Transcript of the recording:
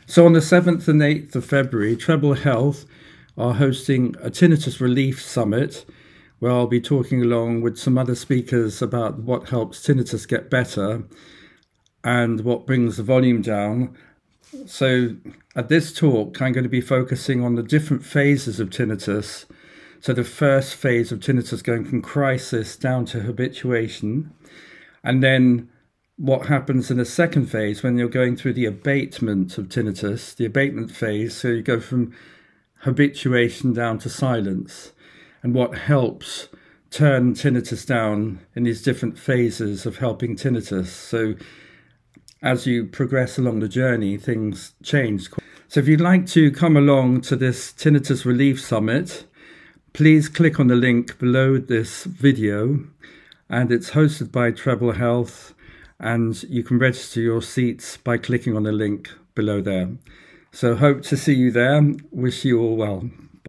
So on the 7th and 8th of February, Treble Health are hosting a Tinnitus Relief Summit, where I'll be talking along with some other speakers about what helps tinnitus get better and what brings the volume down. So at this talk, I'm going to be focusing on the different phases of tinnitus. So the first phase of tinnitus going from crisis down to habituation, and then what happens in the second phase when you're going through the abatement of tinnitus, the abatement phase. So you go from habituation down to silence, and what helps turn tinnitus down in these different phases of helping tinnitus. So as you progress along the journey, things change. So if you'd like to come along to this Tinnitus Relief Summit, please click on the link below this video, and it's hosted by Treble Health, and you can register your seats by clicking on the link below there. So hope to see you there. Wish you all well.